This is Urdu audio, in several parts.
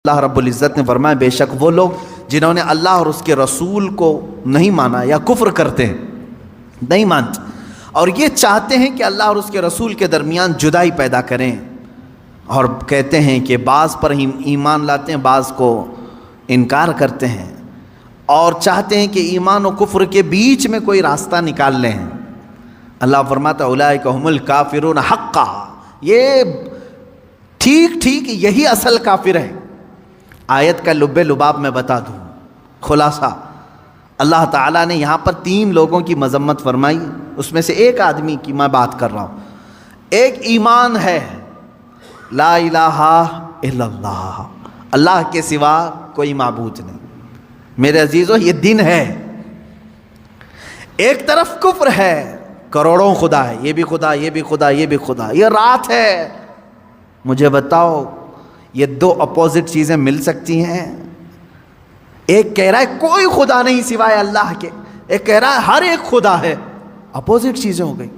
اللہ رب العزت نے فرمایا بے شک وہ لوگ جنہوں نے اللہ اور اس کے رسول کو نہیں مانا یا کفر کرتے ہیں، نہیں مانتے، اور یہ چاہتے ہیں کہ اللہ اور اس کے رسول کے درمیان جدائی پیدا کریں، اور کہتے ہیں کہ بعض پر ایمان لاتے ہیں، بعض کو انکار کرتے ہیں، اور چاہتے ہیں کہ ایمان و کفر کے بیچ میں کوئی راستہ نکال لیں۔ اللہ فرماتا اولئک هم الکافرون حقا، یہ ٹھیک یہی اصل کافر ہے۔ آیت کا لب لباب میں بتا دوں، خلاصہ اللہ تعالیٰ نے یہاں پر 3 لوگوں کی مذمت فرمائی، اس میں سے ایک آدمی کی میں بات کر رہا ہوں۔ ایک ایمان ہے، لا الہ الا اللہ، اللہ کے سوا کوئی معبود نہیں۔ میرے عزیزو یہ دن ہے۔ ایک طرف کفر ہے، کروڑوں خدا ہے، یہ بھی خدا، یہ بھی خدا، یہ بھی خدا، یہ رات ہے۔ مجھے بتاؤ یہ 2 اپوزٹ چیزیں مل سکتی ہیں؟ ایک کہہ رہا ہے کوئی خدا نہیں سوائے اللہ کے، ایک کہہ رہا ہے ہر ایک خدا ہے، اپوزٹ چیزیں ہو گئی۔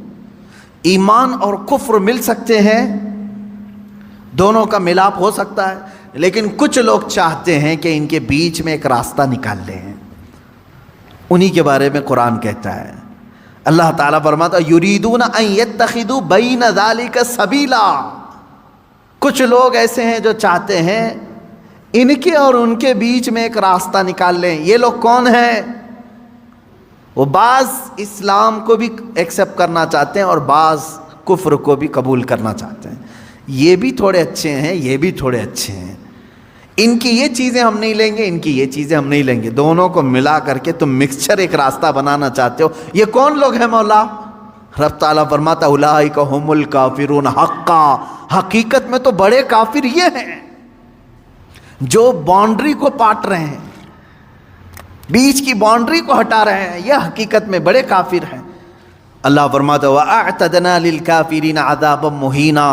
ایمان اور کفر مل سکتے ہیں، دونوں کا ملاپ ہو سکتا ہے، لیکن کچھ لوگ چاہتے ہیں کہ ان کے بیچ میں ایک راستہ نکال لیں۔ انہی کے بارے میں قرآن کہتا ہے، اللہ تعالیٰ فرماتا یریدون ان یتخذوا بین ذلک سبیلا، کچھ لوگ ایسے ہیں جو چاہتے ہیں ان کے اور ان کے بیچ میں ایک راستہ نکال لیں۔ یہ لوگ کون ہیں؟ وہ بعض اسلام کو بھی ایکسیپٹ کرنا چاہتے ہیں اور بعض کفر کو بھی قبول کرنا چاہتے ہیں۔ یہ بھی تھوڑے اچھے ہیں، یہ بھی تھوڑے اچھے ہیں، ان کی یہ چیزیں ہم نہیں لیں گے، ان کی یہ چیزیں ہم نہیں لیں گے، دونوں کو ملا کر کے تم مکسچر ایک راستہ بنانا چاہتے ہو۔ یہ کون لوگ ہیں مولا؟ رب تعالیٰ فرماتا اولئک هم الکافرون حقا، حقیقت میں تو بڑے کافر یہ ہیں جو باؤنڈری کو پاٹ رہے ہیں، بیچ کی باؤنڈری کو ہٹا رہے ہیں، یہ حقیقت میں بڑے کافر ہیں۔ اللہ فرماتا وَأَعْتَدْنَا لِلْكَافِرِينَ عَذَابًا مُهِينًا،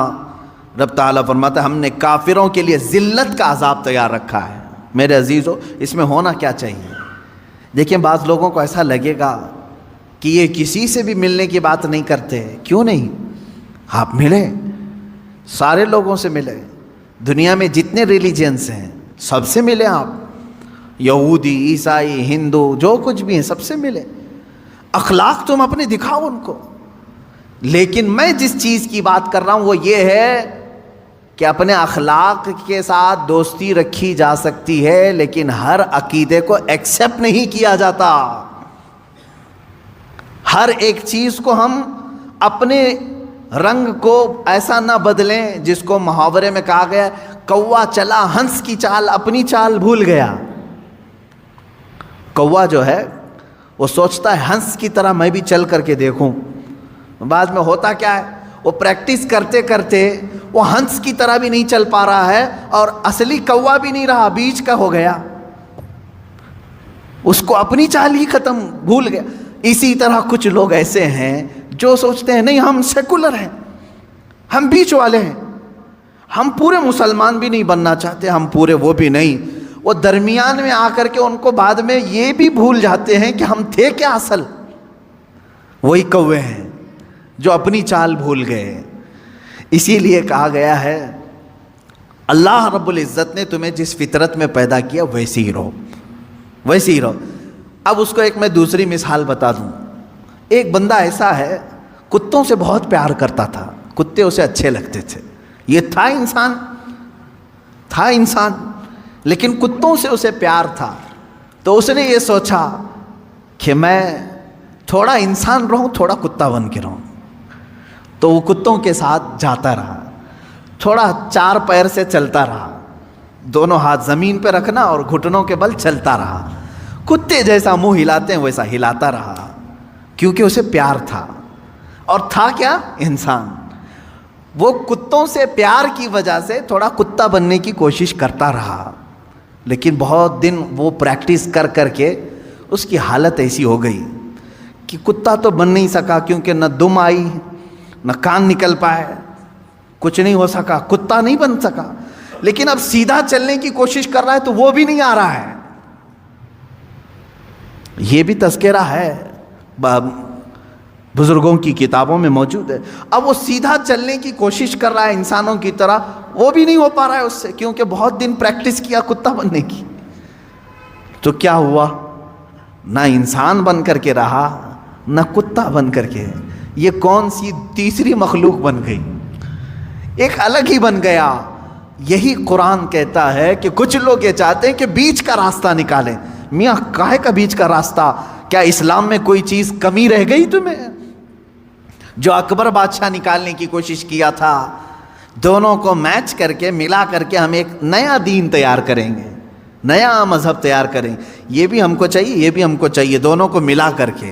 رب تعالیٰ فرماتا ہم نے کافروں کے لیے ذلت کا عذاب تیار رکھا ہے۔ میرے عزیزو اس میں ہونا کیا چاہیے؟ دیکھیں بعض لوگوں کو ایسا لگے گا کہ یہ کسی سے بھی ملنے کی بات نہیں کرتے، کیوں نہیں؟ آپ ملیں، سارے لوگوں سے ملیں، دنیا میں جتنے ریلیجنس ہیں سب سے ملیں، آپ یہودی، عیسائی، ہندو، جو کچھ بھی ہیں سب سے ملیں، اخلاق تم اپنے دکھاؤ ان کو۔ لیکن میں جس چیز کی بات کر رہا ہوں وہ یہ ہے کہ اپنے اخلاق کے ساتھ دوستی رکھی جا سکتی ہے، لیکن ہر عقیدے کو ایکسیپٹ نہیں کیا جاتا۔ ہر ایک چیز کو ہم اپنے رنگ کو ایسا نہ بدلیں جس کو محاورے میں کہا گیا کوا چلا ہنس کی چال، اپنی چال بھول گیا۔ کوا جو ہے وہ سوچتا ہے ہنس کی طرح میں بھی چل کر کے دیکھوں، بعد میں ہوتا کیا ہے وہ پریکٹس کرتے کرتے وہ ہنس کی طرح بھی نہیں چل پا رہا ہے اور اصلی کوا بھی نہیں رہا، بیچ کا ہو گیا، اس کو اپنی چال ہی ختم، بھول گیا۔ اسی طرح کچھ لوگ ایسے ہیں جو سوچتے ہیں نہیں ہم سیکولر ہیں، ہم بیچ والے ہیں، ہم پورے مسلمان بھی نہیں بننا چاہتے، ہم پورے وہ بھی نہیں، وہ درمیان میں آ کر کے ان کو بعد میں یہ بھی بھول جاتے ہیں کہ ہم تھے کیا اصل۔ وہی کوے ہیں جو اپنی چال بھول گئے۔ اسی لیے کہا گیا ہے اللہ رب العزت نے تمہیں جس فطرت میں پیدا کیا ویسے ہی رہو، ویسے ہی رہو۔ اب اس کو ایک میں دوسری مثال بتا دوں۔ ایک بندہ ایسا ہے کتوں سے بہت پیار کرتا تھا، کتے اسے اچھے لگتے تھے، یہ تھا انسان لیکن کتوں سے اسے پیار تھا، تو اس نے یہ سوچا کہ میں تھوڑا انسان رہوں تھوڑا کتا بن کے رہوں، تو وہ کتوں کے ساتھ جاتا رہا، تھوڑا 4 پیر سے چلتا رہا، دونوں ہاتھ زمین پہ رکھنا اور گھٹنوں کے بل چلتا رہا، کتے جیسا منہ ہلاتے ہیں ویسا ہلاتا رہا، کیونکہ اسے پیار تھا، اور تھا کیا؟ انسان۔ وہ کتوں سے پیار کی وجہ سے تھوڑا کتا بننے کی کوشش کرتا رہا، لیکن بہت دن وہ پریکٹس کر کر کے اس کی حالت ایسی ہو گئی کہ کتا تو بن نہیں سکا، کیونکہ نہ دم آئی نہ کان نکل پائے، کچھ نہیں ہو سکا، کتا نہیں بن سکا۔ لیکن اب سیدھا چلنے کی کوشش کر رہا ہے تو وہ بھی نہیں آ رہا ہے۔ یہ بھی تذکرہ ہے بزرگوں کی کتابوں میں موجود ہے. اب وہ سیدھا چلنے کی کوشش کر رہا ہے انسانوں کی طرح, وہ بھی نہیں ہو پا رہا ہے اس سے, کیونکہ بہت دن پریکٹس کیا کتا بننے کی. تو کیا ہوا, نہ انسان بن کر کے رہا نہ کتا بن کر کے. یہ کون سی تیسری مخلوق بن گئی, ایک الگ ہی بن گیا. یہی قرآن کہتا ہے کہ کچھ لوگ یہ چاہتے ہیں کہ بیچ کا راستہ نکالیں. میاں کاہے کا بیچ کا راستہ؟ کیا اسلام میں کوئی چیز کمی رہ گئی تمہیں؟ جو اکبر بادشاہ نکالنے کی کوشش کیا تھا, دونوں کو میچ کر کے ملا کر کے ہم ایک نیا دین تیار کریں گے, نیا مذہب تیار کریں, یہ بھی ہم کو چاہیے یہ بھی ہم کو چاہیے, دونوں کو ملا کر کے.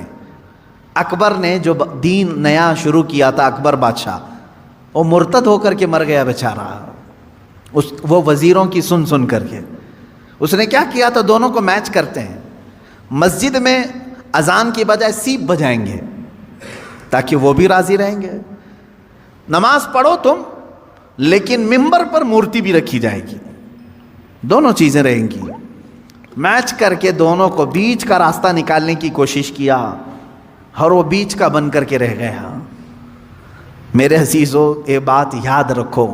اکبر نے جو دین نیا شروع کیا تھا, اکبر بادشاہ, وہ مرتد ہو کر کے مر گیا بیچارہ, وہ وزیروں کی سن سن کر کے. اس نے کیا کیا تھا, دونوں کو میچ کرتے ہیں, مسجد میں اذان کی بجائے سیپ بجائیں گے تاکہ وہ بھی راضی رہیں گے. نماز پڑھو تم, لیکن ممبر پر مورتی بھی رکھی جائے گی, دونوں چیزیں رہیں گی. میچ کر کے دونوں کو بیچ کا راستہ نکالنے کی کوشش کیا, اور وہ بیچ کا بن کر کے رہ گیا. میرے عزیزو, یہ بات یاد رکھو,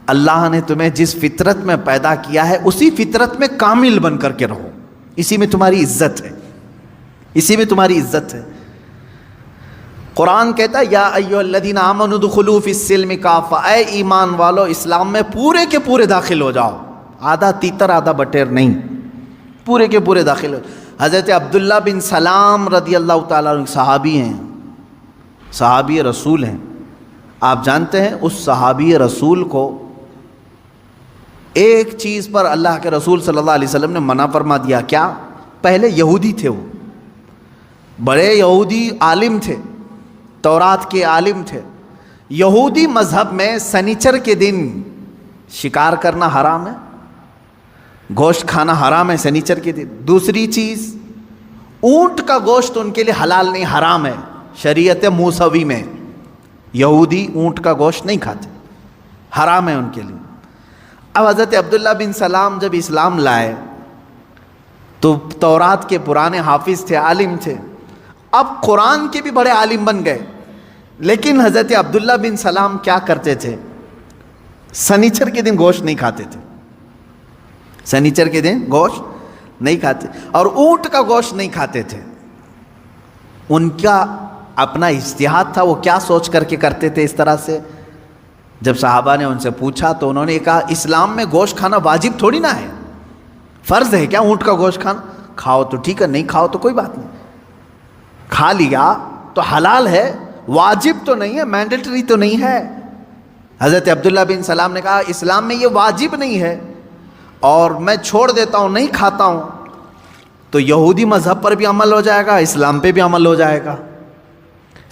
اللہ نے تمہیں جس فطرت میں پیدا کیا ہے اسی فطرت میں کامل بن کر کے رہو, اسی میں تمہاری عزت ہے, اسی میں تمہاری عزت ہے. قرآن کہتا ہے یا ایھا الذین آمنوا ادخلوا فی السلم کافہ, اے ایمان والو اسلام میں پورے کے پورے داخل ہو جاؤ, آدھا تیتر آدھا بٹیر نہیں, پورے کے پورے داخل ہو. حضرت عبداللہ بن سلام رضی اللہ تعالیٰ عنہ صحابی ہیں, صحابی رسول ہیں. آپ جانتے ہیں اس صحابی رسول کو ایک چیز پر اللہ کے رسول صلی اللہ علیہ وسلم نے منع فرما دیا. کیا؟ پہلے یہودی تھے, وہ بڑے یہودی عالم تھے, تورات کے عالم تھے. یہودی مذہب میں سنیچر کے دن شکار کرنا حرام ہے, گوشت کھانا حرام ہے سنیچر کے دن. دوسری چیز, اونٹ کا گوشت ان کے لیے حلال نہیں, حرام ہے شریعت موسوی میں. یہودی اونٹ کا گوشت نہیں کھاتے, حرام ہے ان کے لیے. اب حضرت عبداللہ بن سلام جب اسلام لائے تو تورات کے پرانے حافظ تھے, عالم تھے, اب قرآن کے بھی بڑے عالم بن گئے. لیکن حضرت عبداللہ بن سلام کیا کرتے تھے, سنیچر کے دن گوشت نہیں کھاتے تھے, سنیچر کے دن گوشت نہیں کھاتے, اور اونٹ کا گوشت نہیں کھاتے تھے. ان کا اپنا اجتہاد تھا, وہ کیا سوچ کر کے کرتے تھے اس طرح سے. جب صحابہ نے ان سے پوچھا تو انہوں نے کہا اسلام میں گوشت کھانا واجب تھوڑی نہ ہے, فرض ہے کیا اونٹ کا گوشت کھانا؟ کھاؤ تو ٹھیک ہے, نہیں کھاؤ تو کوئی بات نہیں, کھا لیا تو حلال ہے, واجب تو نہیں ہے, مینڈیٹری تو نہیں ہے. حضرت عبداللہ بن سلام نے کہا اسلام میں یہ واجب نہیں ہے, اور میں چھوڑ دیتا ہوں, نہیں کھاتا ہوں, تو یہودی مذہب پر بھی عمل ہو جائے گا, اسلام پہ بھی عمل ہو جائے گا.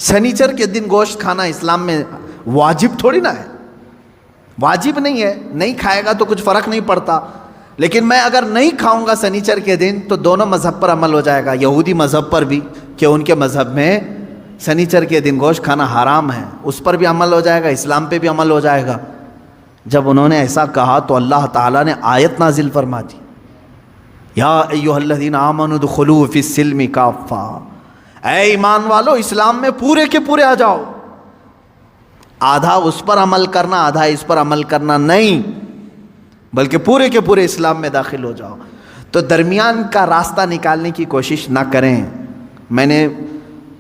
سنیچر کے دن گوشت کھانا اسلام میں واجب تھوڑی نہ ہے, واجب نہیں ہے, نہیں کھائے گا تو کچھ فرق نہیں پڑتا. لیکن میں اگر نہیں کھاؤں گا سنیچر کے دن تو دونوں مذہب پر عمل ہو جائے گا, یہودی مذہب پر بھی کہ ان کے مذہب میں سنیچر کے دن گوشت کھانا حرام ہے, اس پر بھی عمل ہو جائے گا, اسلام پہ بھی عمل ہو جائے گا. جب انہوں نے ایسا کہا تو اللہ تعالیٰ نے آیت نازل فرما دی, یا ایھا الذین آمنوا ادخلوا فی السلم کافہ, اے ایمان والو اسلام میں پورے کے پورے آ جاؤ. آدھا اس پر عمل کرنا, آدھا اس پر عمل کرنا نہیں, بلکہ پورے کے پورے اسلام میں داخل ہو جاؤ. تو درمیان کا راستہ نکالنے کی کوشش نہ کریں. میں نے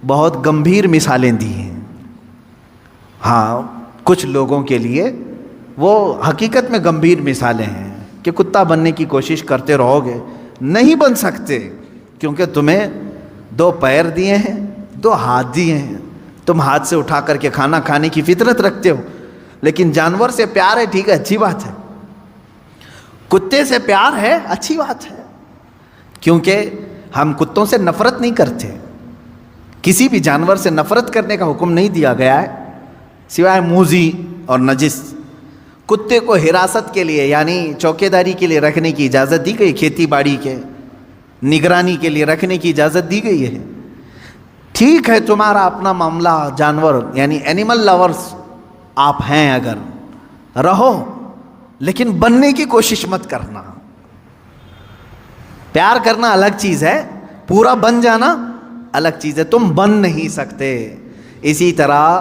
بہت گمبھیر مثالیں دی ہیں. ہاں, کچھ لوگوں کے لیے وہ حقیقت میں گمبھیر مثالیں ہیں کہ کتا بننے کی کوشش کرتے رہو گے, نہیں بن سکتے, کیونکہ تمہیں 2 پیر دیے ہیں, 2 ہاتھ دیے ہیں, تم ہاتھ سے اٹھا کر کے کھانا کھانے کی فطرت رکھتے ہو. لیکن جانور سے پیار ہے, ٹھیک ہے, اچھی بات ہے, کتے سے پیار ہے, اچھی بات ہے, کیونکہ ہم کتوں سے نفرت نہیں کرتے, کسی بھی جانور سے نفرت کرنے کا حکم نہیں دیا گیا ہے سوائے موذی اور نجس. کتے کو حراست کے لیے یعنی چوکیداری کے لیے رکھنے کی اجازت دی گئی, کھیتی باڑی کے نگرانی کے لیے رکھنے کی اجازت دی گئی ہے. ٹھیک ہے, تمہارا اپنا معاملہ, جانور یعنی اینیمل لورز آپ ہیں, اگر رہو, لیکن بننے کی کوشش مت کرنا. پیار کرنا الگ چیز ہے, پورا بن جانا الگ چیز ہے. تم بن نہیں سکتے, اسی طرح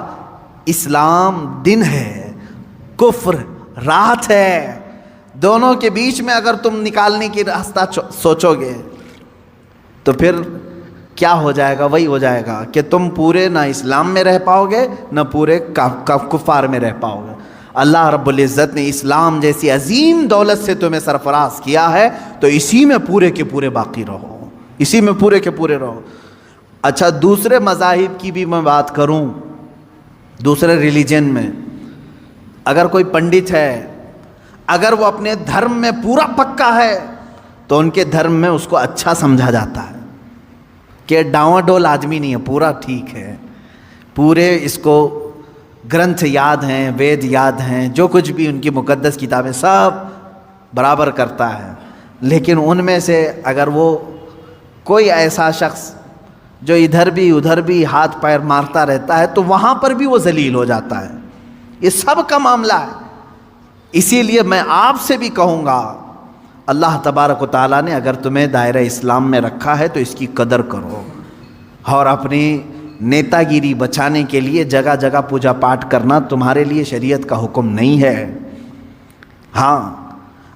اسلام دن ہے، کفر رات ہے، دونوں کے بیچ میں اگر تم نکالنے کی راستہ سوچو گے تو پھر کیا ہو جائے گا؟ وہی ہو جائے گا کہ تم پورے نہ اسلام میں رہ پاؤ گے نہ پورے کفار میں رہ پاؤ گے۔ اللہ رب العزت نے اسلام جیسی عظیم دولت سے تمہیں سرفراز کیا ہے تو اسی میں پورے کے پورے باقی رہو، اسی میں پورے کے پورے رہو۔ اچھا، دوسرے مذاہب کی بھی میں بات کروں، دوسرے ریلیجن میں اگر کوئی پنڈت ہے، اگر وہ اپنے دھرم میں پورا پکا ہے تو ان کے دھرم میں اس کو اچھا سمجھا جاتا ہے کہ ڈاواں ڈول آدمی نہیں ہے، پورا ٹھیک ہے، پورے اس کو گرنتھ یاد ہیں، وید یاد ہیں، جو کچھ بھی ان کی مقدس کتابیں سب برابر کرتا ہے۔ لیکن ان میں سے اگر وہ کوئی ایسا شخص جو ادھر بھی ادھر بھی ہاتھ پیر مارتا رہتا ہے تو وہاں پر بھی وہ ذلیل ہو جاتا ہے۔ یہ سب کا معاملہ ہے۔ اسی لیے میں آپ سے بھی کہوں گا، اللہ تبارک و تعالیٰ نے اگر تمہیں دائرہ اسلام میں رکھا ہے تو اس کی قدر کرو، اور اپنی نیتا گیری بچانے کے لیے جگہ جگہ پوجا پاٹ کرنا تمہارے لیے شریعت کا حکم نہیں ہے۔ ہاں،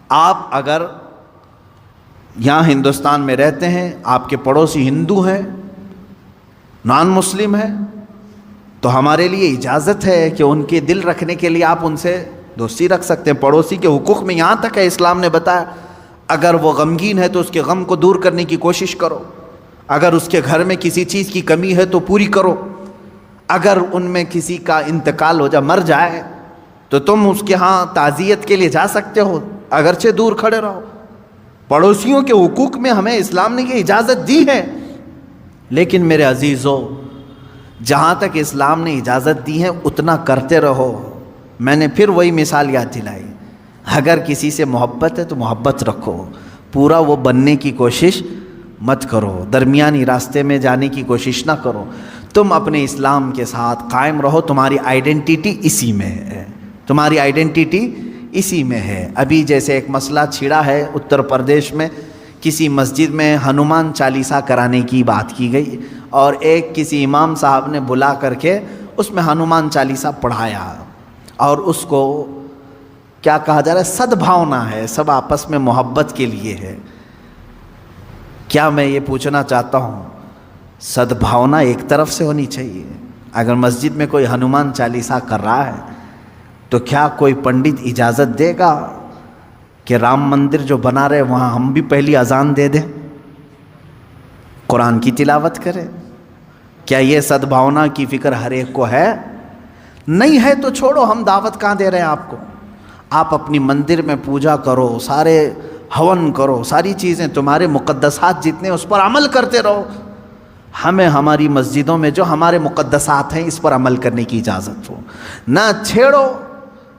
آپ اگر یہاں ہندوستان میں رہتے ہیں، آپ کے پڑوسی ہندو ہیں، نان مسلم ہیں، تو ہمارے لیے اجازت ہے کہ ان کے دل رکھنے کے لیے آپ ان سے دوستی رکھ سکتے ہیں۔ پڑوسی کے حقوق میں یہاں تک ہے، اسلام نے بتایا اگر وہ غمگین ہے تو اس کے غم کو دور کرنے کی کوشش کرو، اگر اس کے گھر میں کسی چیز کی کمی ہے تو پوری کرو، اگر ان میں کسی کا انتقال ہو جائے، مر جائے، تو تم اس کے ہاں تعزیت کے لیے جا سکتے ہو، اگرچہ دور کھڑے رہو۔ پڑوسیوں کے حقوق میں ہمیں اسلام نے یہ اجازت دی ہے۔ لیکن میرے عزیزو، جہاں تک اسلام نے اجازت دی ہے اتنا کرتے رہو۔ میں نے پھر وہی مثال یاد دلائی، اگر کسی سے محبت ہے تو محبت رکھو، پورا وہ بننے کی کوشش مت کرو، درمیانی راستے میں جانے کی کوشش نہ کرو۔ تم اپنے اسلام کے ساتھ قائم رہو، تمہاری آئیڈینٹیٹی اسی میں ہے، تمہاری آئیڈینٹیٹی اسی میں ہے۔ ابھی جیسے ایک مسئلہ چھڑا ہے اتر پردیش میں، کسی مسجد میں ہنومان چالیسا کرانے کی بات کی گئی، اور ایک کسی امام صاحب نے بلا کر کے اس میں ہنومان چالیسا پڑھایا، اور اس کو کیا کہا جا رہا ہے، سدبھاونا ہے، سب آپس میں محبت کے لیے ہے۔ کیا میں یہ پوچھنا چاہتا ہوں، سدبھاونا ایک طرف سے ہونی چاہیے؟ اگر مسجد میں کوئی ہنومان چالیسا کر رہا ہے تو کیا کوئی پنڈت اجازت دے گا کہ رام مندر جو بنا رہے وہاں ہم بھی پہلی اذان دے دیں، قرآن کی تلاوت کریں؟ کیا یہ سدبھاونا کی فکر ہر ایک کو ہے؟ نہیں ہے تو چھوڑو، ہم دعوت کہاں دے رہے ہیں آپ کو؟ آپ اپنی مندر میں پوجا کرو، سارے ہون کرو، ساری چیزیں تمہارے مقدسات جتنے اس پر عمل کرتے رہو۔ ہمیں ہماری مسجدوں میں جو ہمارے مقدسات ہیں اس پر عمل کرنے کی اجازت ہو، نہ چھیڑو،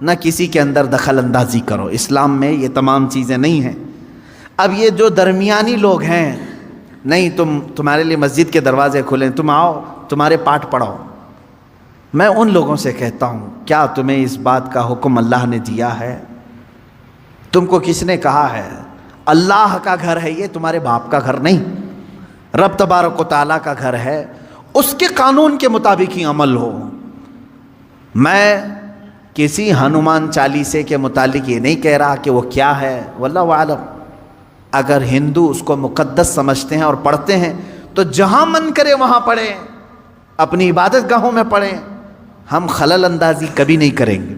نہ کسی کے اندر دخل اندازی کرو۔ اسلام میں یہ تمام چیزیں نہیں ہیں۔ اب یہ جو درمیانی لوگ ہیں، نہیں تمہارے لیے مسجد کے دروازے کھلیں، تم آؤ، تمہارے پاٹ پڑھو، میں ان لوگوں سے کہتا ہوں، کیا تمہیں اس بات کا حکم اللہ نے دیا ہے؟ تم کو کس نے کہا ہے؟ اللہ کا گھر ہے یہ، تمہارے باپ کا گھر نہیں، رب تبارک و تعالیٰ کا گھر ہے، اس کے قانون کے مطابق ہی عمل ہو۔ میں کسی ہنومان چالیسے کے متعلق یہ نہیں کہہ رہا کہ وہ کیا ہے، واللہ اعلم۔ اگر ہندو اس کو مقدس سمجھتے ہیں اور پڑھتے ہیں تو جہاں من کرے وہاں پڑھیں، اپنی عبادت گاہوں میں پڑھیں، ہم خلل اندازی کبھی نہیں کریں گے،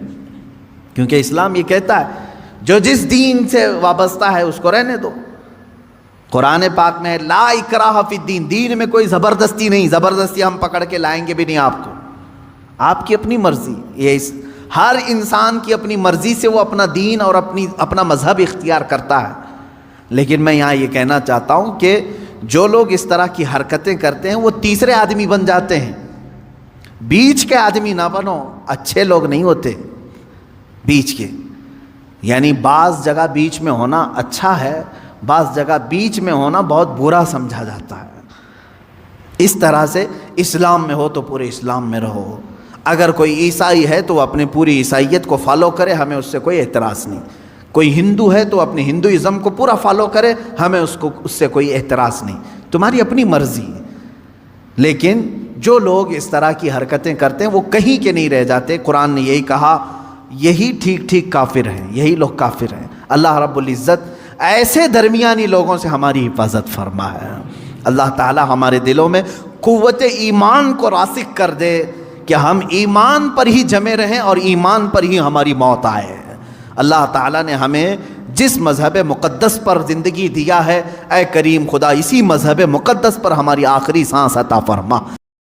کیونکہ اسلام یہ کہتا ہے جو جس دین سے وابستہ ہے اس کو رہنے دو۔ قرآن پاک میں لا اکراہ فی الدین، دین میں کوئی زبردستی نہیں، زبردستی ہم پکڑ کے لائیں گے بھی نہیں آپ کو، آپ کی اپنی مرضی۔ یہ ہر انسان کی اپنی مرضی سے وہ اپنا دین اور اپنا مذہب اختیار کرتا ہے۔ لیکن میں یہاں یہ کہنا چاہتا ہوں کہ جو لوگ اس طرح کی حرکتیں کرتے ہیں وہ تیسرے آدمی بن جاتے ہیں، بیچ کے آدمی نہ بنو، اچھے لوگ نہیں ہوتے بیچ کے۔ یعنی بعض جگہ بیچ میں ہونا اچھا ہے، بعض جگہ بیچ میں ہونا بہت برا سمجھا جاتا ہے۔ اس طرح سے اسلام میں ہو تو پورے اسلام میں رہو۔ اگر کوئی عیسائی ہے تو وہ اپنی پوری عیسائیت کو فالو کرے، ہمیں اس سے کوئی اعتراض نہیں۔ کوئی ہندو ہے تو اپنے ہندوازم کو پورا فالو کرے، ہمیں اس سے کوئی اعتراض نہیں، تمہاری اپنی مرضی ہے۔ لیکن جو لوگ اس طرح کی حرکتیں کرتے ہیں وہ کہیں کے نہیں رہ جاتے. قرآن نے یہی کہا یہی ٹھیک ٹھیک کافر ہیں, یہی لوگ کافر ہیں. اللہ رب العزت ایسے درمیانی لوگوں سے ہماری حفاظت فرما ہے. اللہ تعالی ہمارے دلوں میں قوت ایمان کو راسخ کر دے کہ ہم ایمان پر ہی جمے رہیں اور ایمان پر ہی ہماری موت آئے. اللہ تعالیٰ نے ہمیں جس مذہب مقدس پر زندگی دیا ہے, اے کریم خدا اسی مذہب مقدس پر ہماری آخری سانس عطا فرما.